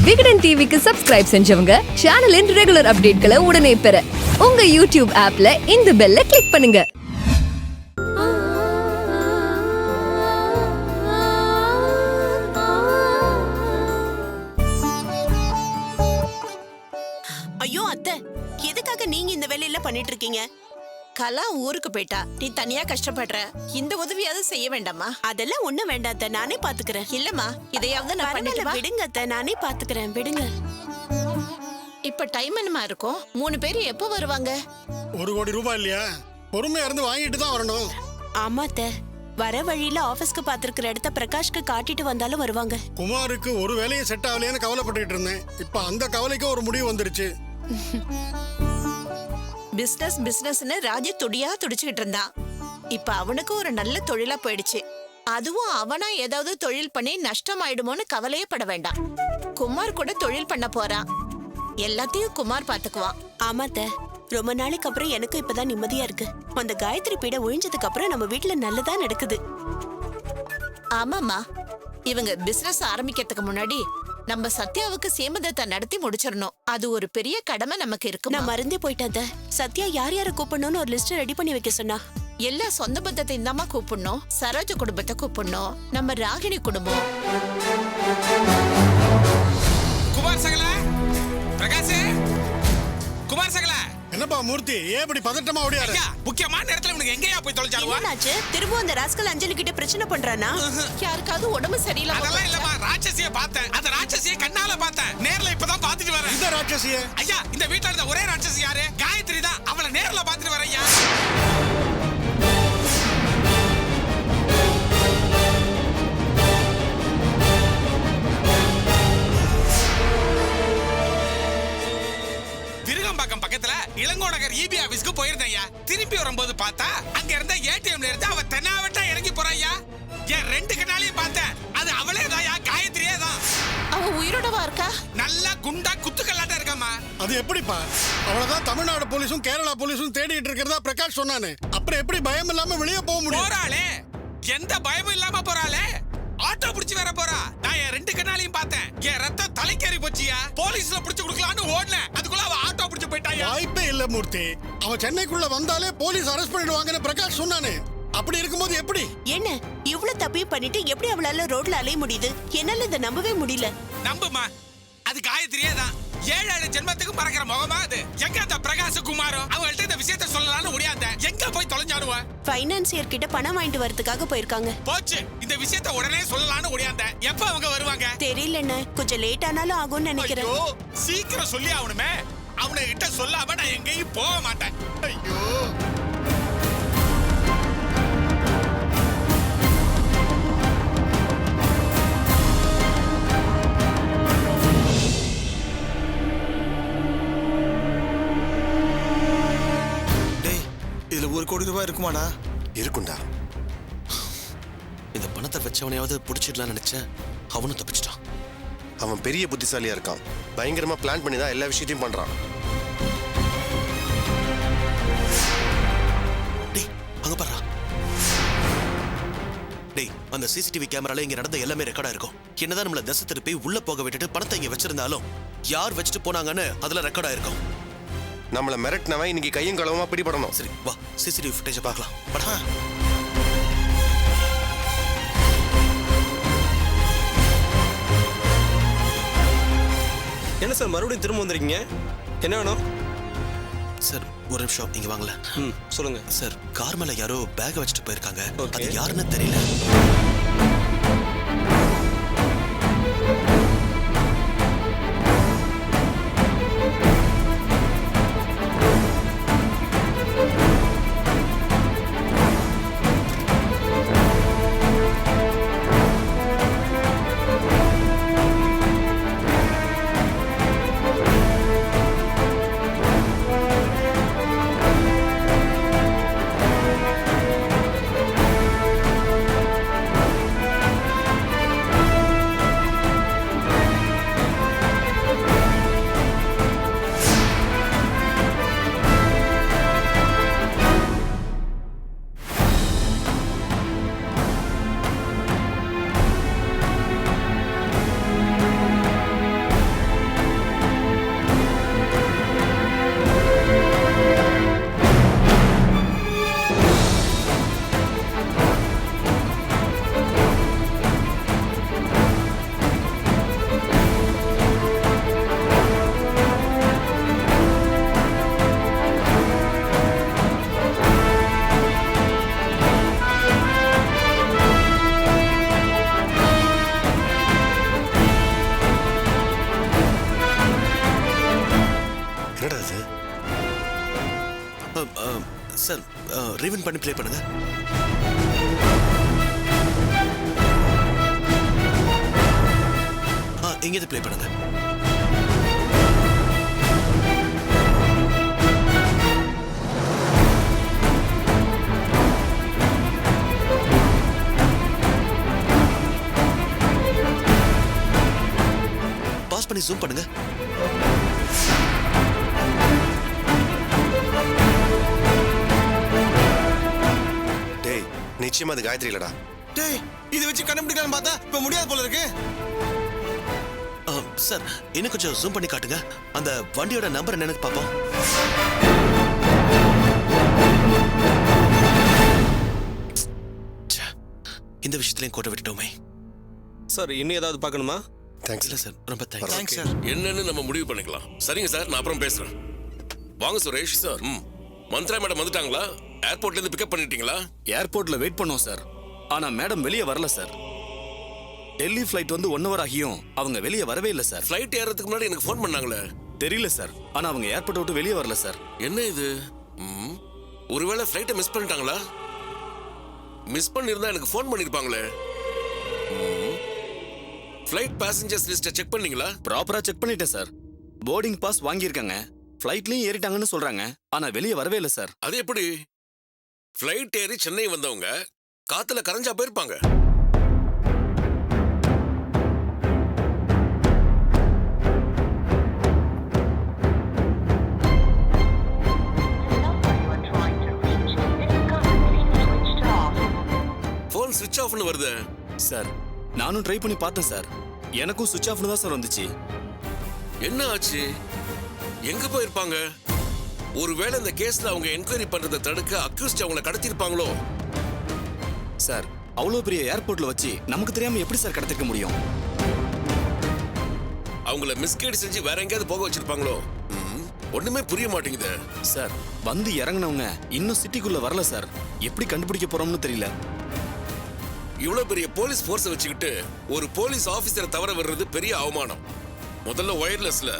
விகடன் டிவிக்கு சப்ஸ்கிரைப் செஞ்சவங்க சேனலின் ரெகுலர் அப்டேட்களை உடனே பெற உங்க யூடியூப் ஆப்ல இந்த பெல்ல கிளிக் பண்ணுங்க. ஐயோ அத்தை, எதுக்காக நீங்க இந்த வேலையில பண்ணிட்டு இருக்கீங்க? கலா ஊருக்கு போயிட்டா, நீ தனியா கஷ்டப்படுற. இந்த உதவியாவது செய்ய வேண்டாமா? அதெல்லாம் ஒண்ணு வேண்டாம் அத்தை, நானே பாத்துக்கிறேன். இல்லம்மா, இதையாவது நான் பண்ணிட்டு விடுங்க அத்தை, நானே பாத்துக்கிறேன், விடுங்க. இப்ப டைம் என்னமா இருக்கும்? 3 பேர் எப்போ வருவாங்க? 1 கோடி ரூபாய் இல்லையா? பொறுமையா இருந்து வாங்கிட்டு தான் வரணும். ஆமா அத்தை, வர வழியில ஆபீஸ்க்கு பாத்துருக்கிற இடத்த பிரகாஷ்க்கு காட்டிட்டு வந்தாலும் வருவாங்க. குமாருக்கு ஒரு வேலையை செட் ஆகலையேன்னு கவலைப்பட்டுட்டு இருந்தேன். இப்ப அந்த கவலைக்கு ஒரு முடிவு வந்துருச்சு. பிசினஸ் பிசினஸ்னு ராஜு துடியா துடிச்சுக்கிட்டு இருந்தான். இப்ப அவனுக்கு ஒரு நல்ல தொழிலா போயிடுச்சு. அதுவும் அவனா ஏதாவது தொழில் பண்ணி நஷ்டம் ஆயிடுமோன்னு கவலையே பட வேண்டாம். குமார் கூட தொழில் பண்ண போறான். எல்லாத்தையும் குமார் பாத்துக்குவான். ஆமாத்த, ரொம்ப நாளைக்கு அப்புறம் எனக்கு இப்பதான் நிம்மதியா இருக்கு. அந்த காயத்ரி பீட ஒழிஞ்சதுக்கு அப்புறம் நம்ம வீட்டுல நல்லதா நடக்குது. ஆமாமா, இவங்க பிசினஸ் ஆரம்பிக்கிறதுக்கு முன்னாடி நம்ம சத்யாவுக்கு சீமந்தத்தை நடத்தி முடிச்சிடணும். அது ஒரு பெரிய கடமை நமக்கு இருக்கு. நான் மறந்தே போயிட்டேன். சத்யா யார் யார கூப்பிடணும்னு ஒரு லிஸ்ட் ரெடி பண்ணி வைக்க சொன்னா. எல்லா சொந்த பந்தத்தையும் தான் கூப்பிடணும். சரோஜ குடும்பத்தை கூப்பிடணும், நம்ம ராகினி குடும்பம். குமார் சகல, பிரகாஷ், குமார் சகல. என்னப்பா மூர்த்தி, ஏன் இப்படி பதட்டமா ஓடியாரு? முக்கியமான நேரத்துல உனக்கு எங்கயா போய் தொலைச்சாலுவா? என்னாச்சு? திரும்ப அந்த ராஸ்கல் அஞ்சலி கிட்ட பிரச்சனை பண்றானா? யாருக்காவது உடம்பு சரியில்லை? அதெல்லாம் இல்லம்மா, ராட்சசியை பார்த்தேன். அந்த ராட்சசியை கண்ணால பார்த்தேன். நேர்ல இப்பதான் பாத்துட்டு வரேன். இந்த ராட்சசியே? ஐயா, இந்த வீட்ல இருந்த ஒரே ராட்சசி யாரு? காயத்ரி தான். அவளை நேர்ல பாத்துட்டு வரேன் ஐயா. விருகம்பாக்கம் பக்கத்துல இளங்கோநகர் இபி ஆபீஸ்க்கு போயிருந்தேன் ஐயா. திரும்பி வரும்போது பார்த்தா அங்க இருந்த ஏடிஎம்ல இருந்து அவ தென்னாவட்டா இறங்கி போறாயா. என் 2 கண்ணாலையும் பார்த்தேன். அது அவளே தான், காயத்ரியே தான். அவ உயிரோடவா இருக்கா? நல்லா குண்டா குத்துக்கல்லாட்டா இருக்காமா. அது எப்படிப்பா? அவளதான் தமிழ்நாடு போலீஸும் கேரளா போலீஸும் தேடிட்டு இருக்கிறதா பிரகாஷ் சொன்னானே. அப்புறம் எப்படி பயம் இல்லாம வெளியே போக முடியும்? போறாளே, எந்த பயமும் இல்லாம போறாளே. ஆட்டோ புடிச்சு வர போறா. நான் என் 2 கண்ணாலையும் பார்த்தேன். என் ரத்தம் தலைக்கேறி போச்சியா. போலீஸ்ல புடிச்சு கொடுக்கலான்னு ஓடுனேன். அதுக்குள்ள அவ ஆட்டோ புடிச்சு போயிட்டாயா. வாய்ப்பே இல்ல மூர்த்தி. அவன் சென்னைக்குள்ள வந்தாலே போலீஸ் அரெஸ்ட் பண்ணிடுவாங்கன்னு பிரகாஷ் சொன்னானே. அப்படி இருக்கும்போது எப்படி? என்ன இவ்வளவு தப்பியும் பண்ணிட்டு எப்படி அவளால ரோட்ல அலைய முடியுது? என்னால இதை நம்பவே முடியல. நம்புமா, அது காயத்ரியே தான். 7 ஜென்மத்துக்கு மறக்கிற முகமா அது. எங்க அந்த பிரகாஷ் குமாரும் அவங்கள்ட்ட இந்த விஷயத்தை சொல்லலாம்னு முடியாத. எங்க போய் தொலைஞ்சாடுவா? ஃபைனான்சியர் கிட்ட பணம் வாங்கிட்டு வரதுக்காக போயிருக்காங்க. போச்சு, இந்த விஷயத்தை உடனே சொல்லலாம்னு முடியாத. எப்ப அவங்க வருவாங்க தெரியலண்ணே, கொஞ்சம் லேட் ஆனாலும் ஆகும்னு நினைக்கிறேன். ஐயோ, சீக்கிரம் சொல்லி ஆகணுமே. அவனை கிட்ட சொல்லாம நான் எங்கேயும் போக மாட்டேன். ஐயோ, இதுல 1 கோடி ரூபாய் இருக்குமாடா? இருக்குண்டா. இந்த பணத்தை வச்சவனையாவது பிடிச்சிடலாம் நினைச்சேன். அவனும் தப்பிச்சிட்டான். அவன் பெரிய புத்திசாலியா இருக்கான். பயங்கரமா பிளான் பண்ணி தான் எல்லா விஷயத்தையும் பண்றான். டேய், அங்க பாருடா. டேய், அந்த சிசிடிவி கேமரால இங்க நடந்த எல்லாமே ரெக்கார்டா இருக்கும். என்னதான் நம்மள திசை திருப்பி உள்ள போக விட்டுட்டு பணத்தை இங்க வச்சிருந்தாலும் யார் வச்சுட்டு போனாங்கன்னு அதுல ரெக்கார்டா இருக்கும். நம்மள மிரட்டினவன் இன்னைக்கு கையும் களவுமா பிடிபடணும். சரி வா, சிசிடிவி ஃபுட்டேஜ் பார்க்கலாம். படா. என்ன சார் மறுபடியும் திரும்ப வந்திருக்கீங்க? என்ன வேணும் சார்? ஒரு நிமிஷம் இங்க வாங்கல. சொல்லுங்க சார். கார் மேல யாரோ பேக் வச்சுட்டு போயிருக்காங்க. Okay. அது யாருன்னு தெரியல. சார் ரீவன் பண்ணி ப்ளே பண்ணுங்க. இங்கே ப்ளே பண்ணுங்க. பாஸ் பண்ணி ஜூம் பண்ணுங்க. டேய் நிச்சயமா அது காயத்ரி இல்லடா. டேய் இதை வச்சு கண்டுபிடிக்கலாம்னு பார்த்தா இப்ப முடியாது போல இருக்கு. சார் இன்னும் கொஞ்சம் ஜூம் பண்ணி காட்டுங்க. அந்த வண்டியோட நம்பர் என்னன்னு பார்ப்போம். இந்த விஷயத்துலயும் கோட்டை விட்டுட்டோமே. சார் இன்னும் ஏதாவது பார்க்கணுமா? தேங்க்ஸ். இல்ல சார், ரொம்ப தேங்க்ஸ். சார். என்னன்னு நம்ம முடிவு பண்ணிக்கலாம். சரிங்க சார், நான் அப்புறம் பேசுறேன். வாங்க சுரேஷ் சார். மந்த்ரா மேடம் வந்துட்டாங்களா? ஏர்போர்ட்ல இருந்து பிக்கப் பண்ணிட்டீங்களா? ஏர்போர்ட்ல வெயிட் பண்ணோம் சார். ஆனா மேடம் வெளியே வரல சார். டெல்லி ஃப்ளைட் வந்து 1 hour ஆகியும் அவங்க வெளியே வரவே இல்லை சார். ஃப்ளைட் ஏறதுக்கு முன்னாடி எனக்கு ஃபோன் பண்ணாங்களே. தெரியல சார். ஆனா அவங்க ஏர்போர்ட் விட்டு வெளியே வரல சார். என்ன இது? ஒருவேளை ஃப்ளைட்டை மிஸ் பண்ணிட்டாங்களா? மிஸ் பண்ணிருந்தா எனக்கு ஃபோன் பண்ணிருப்பாங்களே. ஃப்ளைட் பேசஞ்சர்ஸ் லிஸ்ட்டை செக் பண்ணீங்களா? ப்ராப்பரா செக் பண்ணிட்டேன் சார். போர்டிங் பாஸ் வாங்கியிருக்காங்க. ஃப்ளைட்லயும் ஏறிட்டாங்கன்னு சொல்றாங்க. ஆனா வெளியே வரவே இல்லை சார். அது எப்படி? ஃப்ளைட் ஏறி சென்னை வந்தவங்க காத்துல கரைஞ்சா போயிருப்பாங்க. போன் ஸ்விட்ச் ஆஃப்னு வருது சார். நானும் ட்ரை பண்ணி பார்த்தேன் சார். எனக்கும் சுவிட்ச் ஆஃப்னு தான் சார் வந்துச்சு. என்ன ஆச்சு? எங்க போயிருப்பாங்க? ஒருவேளை இந்த கேஸ்ல அவங்க என்கொயரி பண்றதை தடுக்க அக்யூஸ்ட் அவங்கள கடத்திருப்பாங்களோ? சார் அவ்வளவு பெரிய ஏர்போர்ட்ல வச்சு நமக்கு தெரியாம எப்படி சார் கடத்திருக்க முடியும்? அவங்கள மிஸ்கைட் செஞ்சு வேற எங்கேயாவது போக வச்சிருப்பாங்களோ? ஒண்ணுமே புரிய மாட்டேங்குது சார். வந்து இறங்கினவங்க இன்னும் சிட்டிக்குள்ள வரல சார். எப்படி கண்டுபிடிக்க போறோம்னு தெரியல. இவ்வளவு பெரிய போலீஸ் போர்ஸை வச்சுக்கிட்டு ஒரு போலீஸ் ஆபீசரை தவற விடுறது பெரிய அவமானம். முதல்ல ஒயர்லெஸ்ல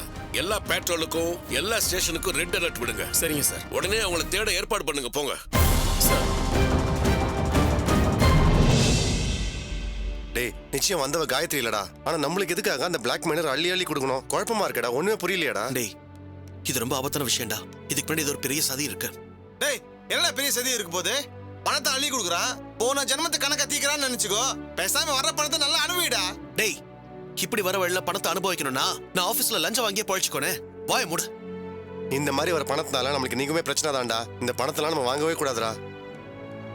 எல்லா பேட்ரோலுக்கும் எல்லா ஸ்டேஷனுக்கும் ரெட் அலர்ட் விடுங்க. சரிங்க சார். உடனே அவங்கள தேட ஏற்பாடு பண்ணுங்க. போங்க சார். டேய் நிச்சயம் வந்தவ காயத்ரி இல்லடா. ஆனா நம்மளுக்கு எதுக்காக அந்த பிளாக் மைனர் அள்ளி அள்ளி கொடுக்கணும்? குழப்பமா இருக்கடா. ஒண்ணுமே புரியலையாடா? டேய் இது ரொம்ப ஆபத்தான விஷயம்டா. இதுக்கு பின்னாடி ஒரு பெரிய சதி இருக்கு. டேய் என்ன பெரிய சதி இருக்கு போது? பணத்தை அள்ளி கொடுக்குறான். போன ஜென்மத்தை கணக்க தீக்கிறான்னு நினைச்சுக்கோ. பேசாம வர பணத்தை நல்லா அனுபவிடா. டேய் இப்படி வர வழியில பணத்தை அனுபவிக்கணும்னா நான் ஆபீஸ்ல லஞ்சம் வாங்கியே பழிச்சுக்கோனே. வாய மூடு. இந்த மாதிரி வர பணத்தினால நம்மளுக்கு நீங்குமே பிரச்சனை தான்டா. இந்த பணத்தெல்லாம் நம்ம வாங்கவே கூடாதுடா.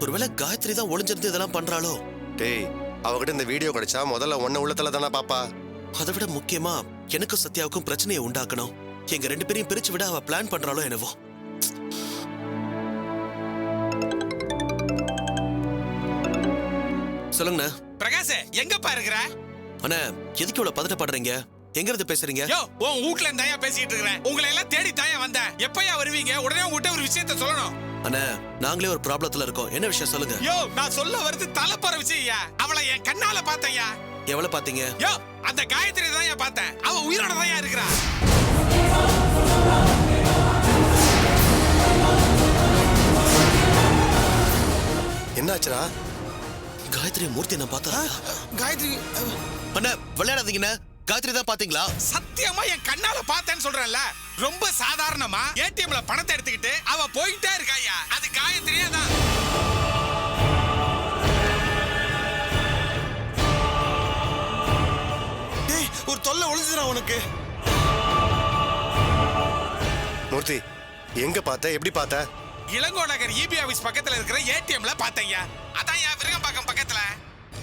ஒருவேளை காயத்ரி தான் ஒளிஞ்சிருந்து இதெல்லாம் பண்றாளோ? டேய் அவகிட்ட இந்த வீடியோ கிடைச்சா முதல்ல ஒன்ன உள்ளத்துல தானே பாப்பா. அதை விட முக்கியமா எனக்கும் சத்யாவுக்கும் பிரச்சனையை உண்டாக்கணும். எங்க 2 பேரையும் பிரிச்சு விட அவ பிளான் பண்றாளோ என்னவோ. சொல்லுங்கண்ணா. பிரகாஷ் எங்கப்பா இருக்கிற? அண்ணா எதுக்கு இவ்வளவு பதட்டப்படுறீங்க? எங்க இருந்து பேசுறீங்க? யோ உன் வீட்ல இருந்தாயா பேசிட்டு இருக்கறேன். உங்களை எல்லாம் தேடி தாயா வந்தேன். எப்பயா வருவீங்க? உடனே உங்ககிட்ட ஒரு விஷயத்தை சொல்லணும். அண்ணா நாங்களே ஒரு ப்ராப்ளத்துல இருக்கோம். என்ன விஷயம் சொல்லுங்க. யோ நான் சொல்ல வருது தலைப்பற விஷயம்யா. அவளை என் கண்ணால பார்த்தேன்யா. எவ்வளவு பாத்தீங்க? யோ அந்த காயத்ரி தான் பார்த்தேன். அவ உயிரோட தான் இருக்கிறா. என்னாச்சுடா? காயத்ரி மூர்த்தி நான் பார்த்தா? காயத்ரி அண்ணா விளையாடாதீங்கண்ணா. காயத்ரி தான் பாத்தீங்களா? சத்தியமா என் கண்ணால பார்த்தேன்னு சொல்றேன்ல. ரொம்ப சாதாரணமா ஏடிஎம்ல பணத்தை எடுத்துக்கிட்டு அவ போயிட்டே இருக்காயா. அது காயத்ரியே தான். டேய் ஒரு தொல்லை ஒளிஞ்சுடா உனக்கு. மூர்த்தி எங்க பார்த்த? எப்படி பார்த்த? இளங்கோ நகர் இபி ஆபீஸ் பக்கத்துல இருக்கிற ஏடிஎம்ல பார்த்தேன்யா. அதான் என் விருகம்பாக்கம் பக்கத்துல.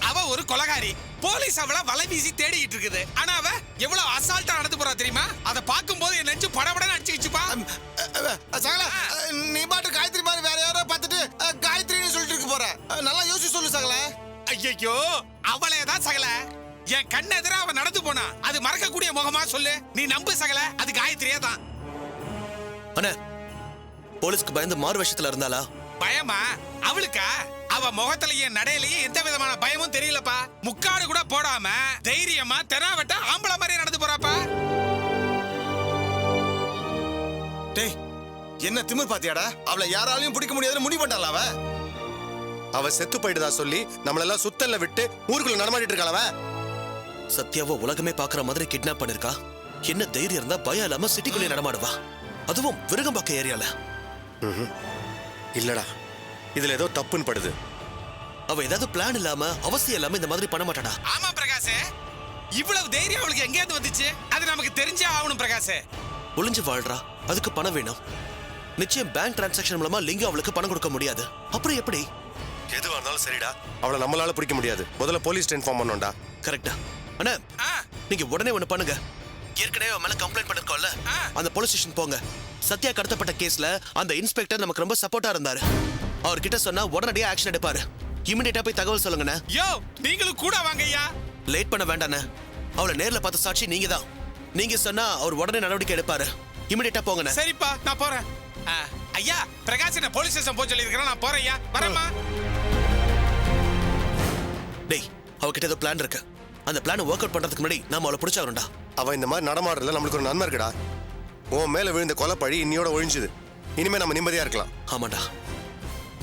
அவ ஒரு கொலகாரி. போலீஸ் அவள வலை வீசி தேடிட்டு இருக்குது. ஆனா அவ எவ்வளவு அசால்ட்டா நடந்து போறா தெரியுமா? அத பாக்கும்போது என் நெஞ்சு படபடன்னு அடிச்சுச்சுப்பா. சகல நீ பாட்டு காயத்ரி மாதிரி வேற யாரோ பார்த்துட்டு காயத்ரின்னு சொல்லிட்டு இருக்க போற. நல்லா யோசிச்சு சொல்லு சகல. ஐயோ அவளே தான் சகல. என் கண் எதிரா அவ நடந்து போனா. அது மறக்கக்கூடிய முகமா சொல்லு. நீ நம்பு சகல. அது காயத்ரியே தான். அண்ணா போலீஸ்க்கு பயந்து மாறு விஷயத்துல இருந்தாளா? பயமா? அவளுக்கா? அவ முகத்திலேயே நடையிலேயே எந்த விதமான பயமும் தெரியலப்பா. முக்காடு கூட போடாம தைரியமா தெனாவட்ட ஆம்பளை மாதிரி நடந்து போறாப்பா. டேய் என்ன திமிர் பாத்தியாடா? அவளை யாராலையும் பிடிக்க முடியாதுன்னு முடிவு பண்ணால அவ. அவ செத்து போயிடுதா சொல்லி நம்மளெல்லாம் சுத்தல்ல விட்டு ஊருக்குள்ள நடமாடிட்டு இருக்காளவ. சத்யாவை உலகமே பாக்குற மாதிரி கிட்னாப் பண்ணிருக்கா. என்ன தைரியம் இருந்தா பயம் இல்லாம சிட்டிக்குள்ளே நடமாடுவா, அதுவும் விருகம்பாக்க ஏரியால. இல்லடா, இதுல ஏதோ தப்புன்னு படுது. அவ ஏதாவது பிளான் இல்லாம அவசியம் இல்லாம இந்த மாதிரி பண்ண மாட்டாடா. ஆமா பிரகாஷ், இவ்வளவு தைரியம் அவளுக்கு எங்கேயாவது வந்துச்சு? அது நமக்கு தெரிஞ்சே ஆகணும் பிரகாஷ். ஒளிஞ்சு வாழ்றா, அதுக்கு பணம் வேணும். நிச்சயம் பேங்க் டிரான்சாக்ஷன் மூலமா லிங்கம் அவளுக்கு பணம் கொடுக்க முடியாது. அப்புறம் எப்படி? எதுவா இருந்தாலும் சரிடா, அவளை நம்மளால பிடிக்க முடியாது. முதல்ல போலீஸ் இன்ஃபார்ம் பண்ணோம்டா. கரெக்டா? அண்ணா, நீங்க உடனே ஒண்ணு பண்ணுங்க. ஏற்கனவே அவன் மேல கம்ப்ளைண்ட் பண்ணிருக்கோம்ல, அந்த போலீஸ் ஸ்டேஷன் போங்க. சத்யா கடத்தப்பட்ட கேஸ்ல அந்த இன்ஸ்பெக்டர் நமக்கு ரொம்ப சப்போர்ட்டா இருந்தாரு. அவர்கிட்ட சொன்னா உடனடியா ஆக்ஷன் எடுப்பாரு. இமிடியேட்டா போய் தகவல் சொல்லுங்கண்ணே. யோ, நீங்களும் கூட வாங்கய்யா. லேட் பண்ண வேண்டாண்ணே. அவளை நேர்ல பார்த்த சாட்சி நீங்க தான். நீங்க சொன்னா அவர் உடனே நடவடிக்கை எடுப்பாரு. இமிடியேட்டா போங்கண்ணே. சரிப்பா, நான் போறேன். ஐயா, பிரகாஷ் என்ன போலீஸ் ஸ்டேஷன் போக சொல்லியிருக்கிறேன். நான் போறேன் ஐயா. வரேம்மா. டேய், அவகிட்ட ஏதோ பிளான் இருக்கு. அந்த பிளான் ஒர்க் அவுட் பண்றதுக்கு முன்னாடி நாம அவளை பிடிச்சாகணும்டா. அவ இந்த மாதிரி நடமாடுறதுல நம்மளுக்கு ஒரு நன்மை இருக்குடா. உன் மேல விழுந்த கொலை பழி இன்னியோட ஒழிஞ்சுது. இனிமே நம்ம நிம்மதியா இருக்கலாம். ஆமாண்டா,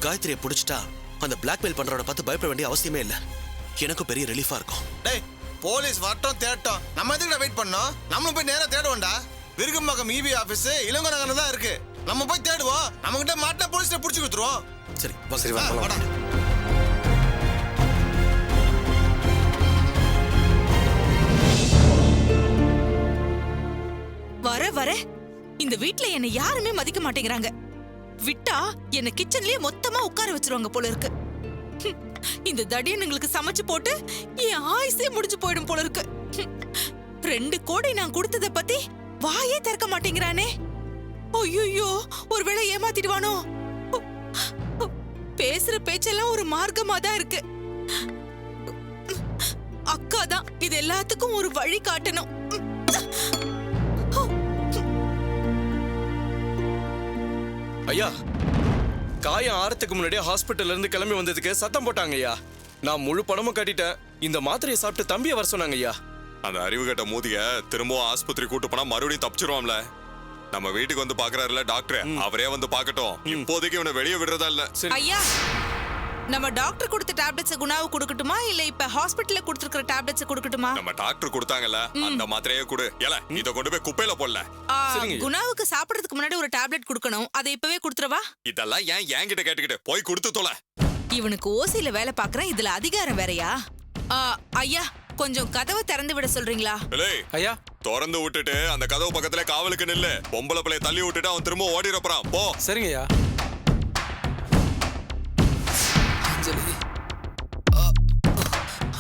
காயத்ரியை பிடிச்சிட்டா அந்த பிளாக்மெயில் பண்றவனை பார்த்து பயப்பட வேண்டிய அவசியமே இல்லை. எனக்கும் பெரிய ரிலீஃபா இருக்கும். டேய், போலீஸ் வரட்டும் தேட்டோம். நம்ம எதுக்குடா வெயிட் பண்ணோம்? நம்மளும் போய் நேரா தேடுவோம்டா. விருகம்பாக்கம் இபி ஆபீஸ் இளங்கோ நகர்ல தான் இருக்கு. நம்ம போய் தேடுவோம். நம்ம கிட்ட மாட்டினா போலீஸ்ல புடிச்சு கொடுத்துருவோம். சரி, சரி, வா போலாம். வர வர இந்த வீட்ல என்ன யாருமே மதிக்க மாட்டேங்கிறாங்க. விட்டா என்ன கிச்சன்லயே மொத்தமா உட்கார வச்சிருவாங்க போல இருக்கு. இந்த தடியனுங்களுக்கு சமைச்சு போட்டு என் ஆயுசே முடிஞ்சு போயிடும் போல இருக்கு. 2 கோடி நான் கொடுத்தத பத்தி வாயே திறக்க மாட்டேங்கிறானே. ஐயோ, ஒருவேளை ஏமாத்திடுவானோ? பேசுற பேச்செல்லாம் ஒரு மார்க்கமா தான் இருக்கு. அக்கா தான் இது எல்லாத்துக்கும் ஒரு வழி காட்டணும். ஐயா, காயம் ஆறதுக்கு முன்னாடியே ஹாஸ்பிட்டல்ல இருந்து கிளம்பி வந்ததுக்கு சத்தம் போட்டாங்க ஐயா. நான் முழு பணமும் கட்டிட்டேன். இந்த மாத்திரையை சாப்பிட்டு தம்பியை வர சொன்னாங்க ஐயா. அந்த அறிவு கட்ட மூதிய திரும்பவும் ஆஸ்பத்திரி கூட்டு போனா மறுபடியும் தப்பிச்சிருவான்ல. நம்ம வீட்டுக்கு வந்து பாக்குறாருல டாக்டர், அவரே வந்து பாக்கட்டும். இப்போதைக்கு இவனை வெளியே விடுறதா இல்ல. ஐயா, நம்ம டாக்டர் கொடுத்த டேப்லெட்ஸ் குணாவு கொடுக்கட்டுமா இல்ல இப்ப ஹாஸ்பிடல்ல கொடுத்திருக்கிற டேப்லெட்ஸ் கொடுக்கட்டுமா? நம்ம டாக்டர் கொடுத்தாங்கல்ல அந்த மாத்திரையே கொடு. ஏல, இத கொண்டு போய் குப்பையில போடல. குணாவுக்கு சாப்பிடுறதுக்கு முன்னாடி ஒரு டேப்லெட் கொடுக்கணும். அதை இப்பவே கொடுத்துறவா? இதெல்லாம் ஏன் என்கிட்ட கேட்டுக்கிட்டு போய் கொடுத்து தொலை. இவனுக்கு ஓசியில வேலை பாக்குறேன், இதுல அதிகாரம் வேறயா? ஐயா, கொஞ்சம் கதவை திறந்து விட சொல்றீங்களா? ஐயா, திறந்து விட்டுட்டு அந்த கதவு பக்கத்துல காவலுக்கு நில்லு. பொம்பளை பிள்ளைய தள்ளி விட்டுட்டு அவன் திரும்ப ஓடிற போறான். போ. சரிங்க ஐயா.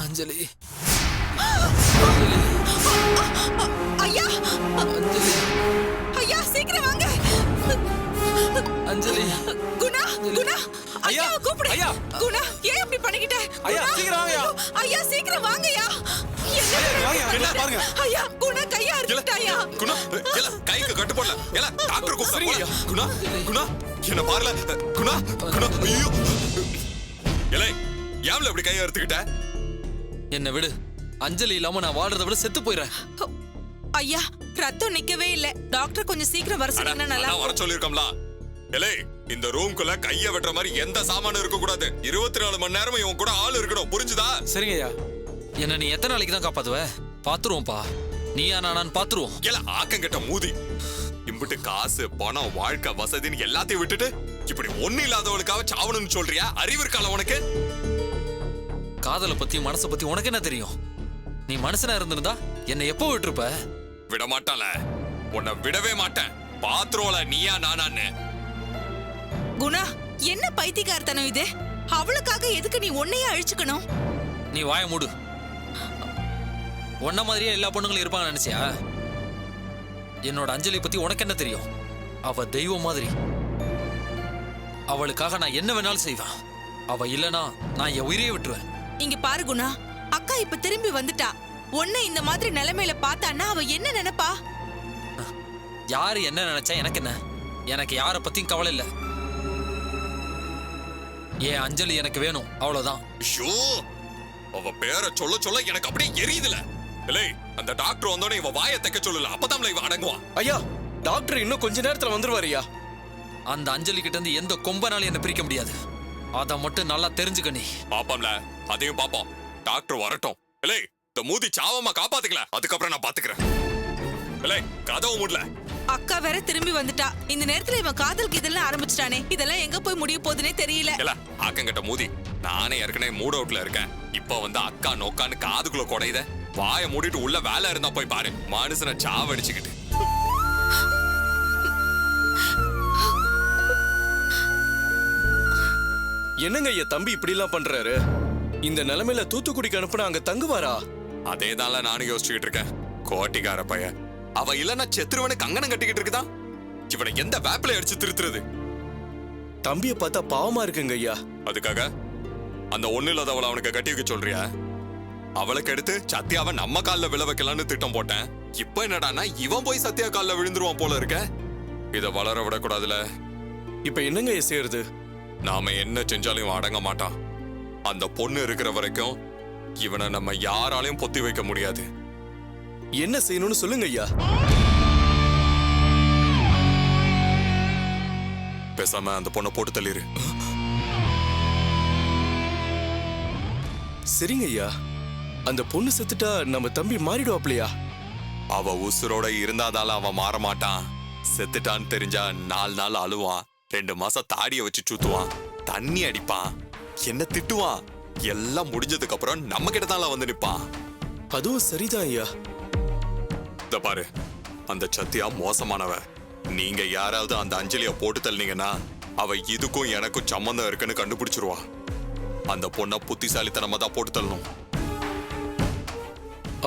அஞ்சலி, ஐயா, ஐயா சீக்கிரம் வாங்க. அஞ்சலி, குணா, குணா, ஐயா, கூப்பிடு. ஐயா, குணா, ஏன் இப்படி பண்ணிக்கிட்ட? ஐயா, சீக்கிரம் வாங்க ஐயா. ஐயா, சீக்கிரம் வாங்கய்யா. என்ன பாருங்க ஐயா, குணா கையா அறுத்துட்டாயா? குணா, ஏல கைக்கு கட்டு போடல. ஏல டாக்டர் கூப்பிடுங்க. குணா, குணா, என்ன பாருல. குணா, குணா, ஐயோ. ஏலே, ஏம்ல இப்படி கையை அறுத்துக்கிட்ட? என்ன விடு. அஞ்சலி இல்லாம நான் வாழ்றதை விட செத்து போயிடுறேன். ஐயா, ரத்தம் நிக்கவே இல்ல. டாக்டர் கொஞ்சம் சீக்கிரம் வர சொன்னீங்கன்னா நல்லா. நான் வர சொல்லிருக்கோம்ல. ஏலே, இந்த ரூம்குள்ள கைய வெட்டுற மாதிரி எந்த சாமானும் இருக்க கூடாது. 24 மணி நேரமும் இவன் கூட ஆள் இருக்கணும். புரிஞ்சுதா? சரிங்க ஐயா. என்ன நீ எத்தனை நாளைக்கு தான் காப்பாத்துவ? பாத்துருவோம்ப்பா. நீயா நானான்னு பாத்துருவோம். ஏல, ஆக்கங்கிட்ட மூதி. இம்பிட்டு காசு, பணம், வாழ்க்கை, வசதின்னு எல்லாத்தையும் விட்டுட்டு இப்படி ஒண்ணு இல்லாதவளுக்காக சாவணும்னு சொல்றியா? அறிவு இருக்கால உனக்கு? காதலை பத்தி மனசை பத்தி உனக்கு என்ன தெரியும்? நீ மனுஷனா இருந்திருந்தா என்னை எப்போ விட்டுருப்ப? விட மாட்டால. உன்னை விடவே மாட்டேன். பாத்ரோல நீயா நானான்னு. குணா, என்ன பைத்தியக்காரத்தனம் இது? அவளுக்காக எதுக்கு நீ உன்னையே அழிச்சுக்கணும்? நீ வாய மூடு. உன்ன மாதிரியே எல்லா பொண்ணுங்களும் இருப்பாங்க நினைச்சியா? என்னோட அஞ்சலி பத்தி உனக்கு என்ன தெரியும்? அவ தெய்வம் மாதிரி. அவளுக்காக நான் என்ன வேணாலும் செய்வேன். அவ இல்லனா நான் என் உயிரையே விட்டுருவேன். இங்க பாரு குணா, அக்கா இப்ப திரும்பி வந்துட்டா. உன்னை இந்த மாதிரி நிலைமையில பார்த்தான்னா அவ என்ன நினைப்பா? யாரு என்ன நினைச்சா எனக்கு என்ன? எனக்கு யார பத்தியும் கவலை இல்ல. ஏன் அஞ்சலி எனக்கு வேணும், அவ்வளவுதான். ஐயோ, அவ பேரை சொல்ல சொல்ல எனக்கு அப்படியே எரியுதுல. இல்லை, அந்த டாக்டர் வந்தோடனே இவ வாயை தைக்க சொல்லல. அப்பதான் இவ அடங்குவான். ஐயா, டாக்டர் இன்னும் கொஞ்ச நேரத்துல வந்துருவாரு ஐயா. அந்த அஞ்சலி கிட்ட இருந்து எந்த கொம்பனாலும் என்ன பிரிக்க முடியாது. அத மட்டும் நல்லா தெரிஞ்சுக்க நீ. பாப்போம்ல, அதையும் பாப்போம். டாக்டர் வரட்டும். இல்லை, இந்த மூதி சாவமா காப்பாத்துக்கல, அதுக்கப்புறம் நான் பாத்துக்கிறேன். இல்லை, கதவு மூடல. அக்கா வேற திரும்பி வந்துட்டா. இந்த நேரத்துல இவன் காதல் இதெல்லாம் ஆரம்பிச்சிட்டானே. இதெல்லாம் எங்க போய் முடிய போகுதுன்னே தெரியல. இல்ல, ஆக்கங்கிட்ட மூதி. நானே ஏற்கனவே மூட் அவுட்ல இருக்கேன். இப்ப வந்து அக்கா நோக்கான்னு காதுக்குள்ள குடையுத. வாயை மூடிட்டு உள்ள வேலை இருந்தா போய் பாரு. மனுஷனை சாவடிச்சுக்கிட்டு. என்னங்க ஐயா தம்பி இப்படி எல்லாம் பண்றாரு? இந்த நிலைமையில தூத்துக்குடிக்கு அனுப்புனா அங்க தங்குவாரா? அதேதான்ல நானும் யோசிச்சுக்கிட்டு இருக்கேன். கோட்டிக்கார பையன் அவ இல்லன்னா செத்துருவனு கங்கணம் கட்டிக்கிட்டு இருக்குதான். இவனை எந்த வேப்பில அடிச்சு திருத்துறது? தம்பியை பார்த்தா பாவமா இருக்குங்க ஐயா. அதுக்காக அந்த ஒண்ணு இல்லாதவளை அவனுக்கு கட்டி வைக்க சொல்றியா? அவளுக்கு எடுத்து சத்யாவை நம்ம கால்ல விழ வைக்கலான்னு திட்டம் போட்டேன். இப்ப என்னடான்னா இவன் போய் சத்யா கால்ல விழுந்துருவான் போல இருக்க. இத வளர விடக்கூடாதுல. இப்ப என்னங்க ஐயா செய்யறது? நாம என்ன செஞ்சாலும் இவன் அடங்க மாட்டான். அந்த பொண்ணு இருக்கிற வரைக்கும் இவனை நம்ம யாராலையும் பொத்தி வைக்க முடியாது. என்ன செய்யணும்னு சொல்லுங்க ஐயா. பேசாம அந்த பொண்ணை போட்டு தள்ளிரு. சரிங்க ஐயா. அந்த பொண்ணு செத்துட்டா நம்ம தம்பி மாறிடுவாப்லையா? அவ உசுரோட இருந்தாதால அவன் மாற மாட்டான். செத்துட்டான்னு தெரிஞ்சா 4 நாள் அழுவான். 2 மாசம் தாடிய வச்சு சுத்துவான். தண்ணி அடிப்பான். என்ன திட்டுவான். எல்லாம் முடிஞ்சதுக்கு அப்புறம் நம்ம கிட்ட தான் வந்து நிப்பான். அதுவும் சரிதான் ஐயா. இத பாரு, அந்த சத்யா மோசமானவ. நீங்க யாராவது அந்த அஞ்சலிய போட்டு தள்ளினீங்கன்னா அவ இதுக்கும் எனக்கும் சம்பந்தம் இருக்குன்னு கண்டுபிடிச்சிருவா. அந்த பொண்ண புத்திசாலித்தனமா தான் போட்டு தள்ளணும்.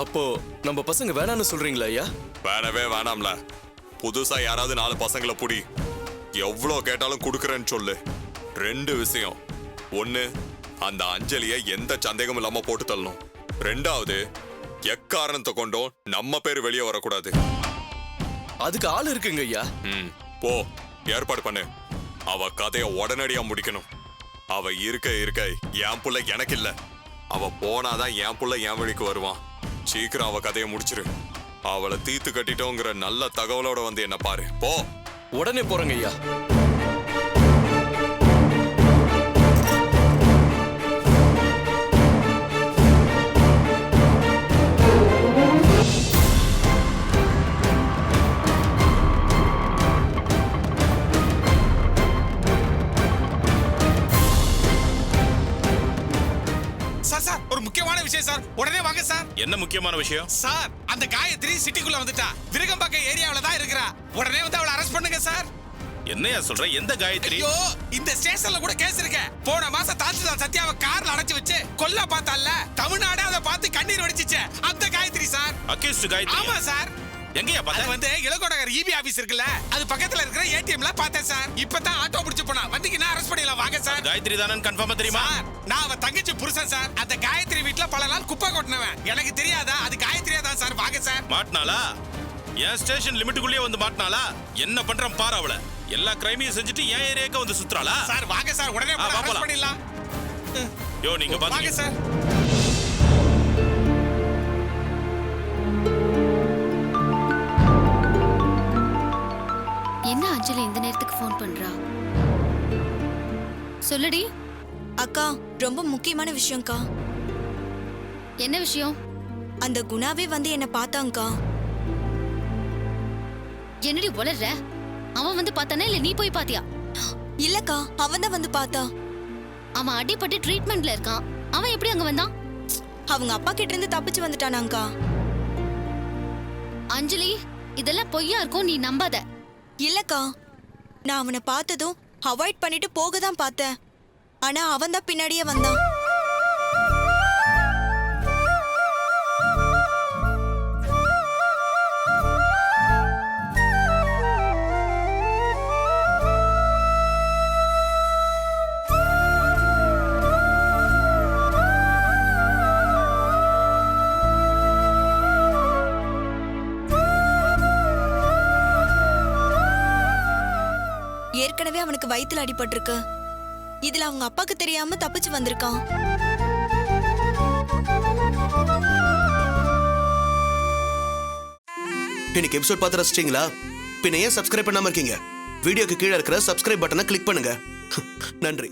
அப்போ நம்ம பசங்க வேணான்னு சொல்றீங்களா ஐயா? வேணவே வேணாம்ல. புதுசா யாராவது 4 பசங்களை புடி. எவ்வளவு கேட்டாலும் கொடுக்கறேன்னு சொல்லு. 2 விஷயம். 1, அந்த அஞ்சலிய எந்த சந்தேகமும் இல்லாம போட்டு தள்ளணும். 2வது, எக்காரணத்தை கொண்டும் நம்ம பேர் வெளியே வரக்கூடாது. அதுக்கு ஆள் இருக்குங்க ஐயா. போ, ஏற்பாடு பண்ணு. அவ கதைய உடனடியா முடிக்கணும். அவ இருக்க இருக்க என் புள்ள எனக்கு இல்ல. அவ போனாதான் என் புள்ள என் வழிக்கு வருவான். சீக்கிரம் அவ கதையை முடிச்சிரு. அவளை தீத்து கட்டிட்டோங்கிற நல்ல தகவலோட வந்து என்ன பாரு. போ. உடனே போறேங்க ஐயா. சார், ஒரு முக்கியமான விஷயம் சார். உடனே வாங்க சார். என்ன முக்கியமான விஷயம்? சார், அந்த காயத்ரி சிட்டிக்குள்ள வந்துட்டா. விருகம்பாக்கம் ஏரியாவுல தான் இருக்கறா. உடனே வந்து அவளை அரெஸ்ட் பண்ணுங்க சார். என்னையா சொல்ற? எந்த காயத்ரி? ஐயோ, இந்த ஸ்டேஷன்ல கூட கேஸ் இருக்கு. போன மாசம் தாசில்தார் சத்யாவை கார்ல அடைச்சு வச்சு கொல்ல பார்த்தால. தமிழ்நாடு அதை பார்த்து கண்ணீர் வடிச்சிச்சு. அந்த காயத்ரி சார். அக்யூஸ்ட் காயத்ரி? ஆமா சார். எங்கயா பார்த்தா? அது வந்து இளங்கோடகர் இபி ஆபீஸ் இருக்குல்ல, அது பக்கத்துல இருக்கிற ஏடிஎம்ல பார்த்தேன் சார். இப்பதான் ஆட்டோ பிடிச்சு போனா. வந்தீங்கன்னா அரெஸ்ட் பண்ணிடலாம். வாங்க சார். காயத்ரி தானே கன்ஃபார்மா தெரியுமா? நான் அவ தங்கச்சி புருஷன் சார். அந்த காயத்ரி வீட்ல பல நாள் குப்பை கொட்டினவன். எனக்கு தெரியாதா? அது காயத்ரியா தான் சார். வாங்க சார். மாட்டினாளா? என் ஸ்டேஷன் லிமிட்டுக்குள்ளேயே வந்து மாட்டினாளா? என்ன பண்றேன் பாரு அவளை. எல்லா கிரைமையும் செஞ்சுட்டு என் ஏரியாக்கு வந்து சுத்துறாளா? சார் வாங்க சார். உடனே அரெஸ்ட் பண்ணிடலாம். யோ, நீங்க வாங்க பாருங்க சார். என்ன அஞ்சலி இந்த நேரத்துக்கு ஃபோன் பண்றா? சொல்லுடி. அக்கா, ரொம்ப முக்கியமான விஷயம்க்கா. என்ன விஷயம்? அந்த குணாவே வந்து என்ன பார்த்தாங்கக்கா. என்னடி உளற? அவன் வந்து பார்த்தானே இல்ல நீ போய் பாத்தியா? இல்லக்கா, அவன் தான் வந்து பார்த்தா. அவன் அடிபட்டு ட்ரீட்மெண்ட்ல இருக்கான். அவன் எப்படி அங்க வந்தான்? அவங்க அப்பா கிட்ட இருந்து தப்பிச்சு வந்துட்டானாங்கக்கா. அஞ்சலி, இதெல்லாம் பொய்யா இருக்கும், நீ நம்பாத. இல்லக்கா, நான் அவனை பார்த்ததும் அவாய்ட் பண்ணிட்டு போக தான் பார்த்தேன். ஆனா அவன் தான் பின்னாடியே வந்தான். ஏற்கனவே அவனுக்கு வயித்துல அடிபட்டிருக்கு. இதுல அவங்க அப்பாக்கு தெரியாம தப்பிச்சு வந்திருக்கான். இன்னைக்கு எபிசோட் பார்த்து ரசிச்சிங்களா? பின்ன ஏன் சப்ஸ்கிரைப் பண்ணாம இருக்கீங்க? வீடியோக்கு கீழே இருக்கிற சப்ஸ்கிரைப் பட்டனை கிளிக் பண்ணுங்க. நன்றி.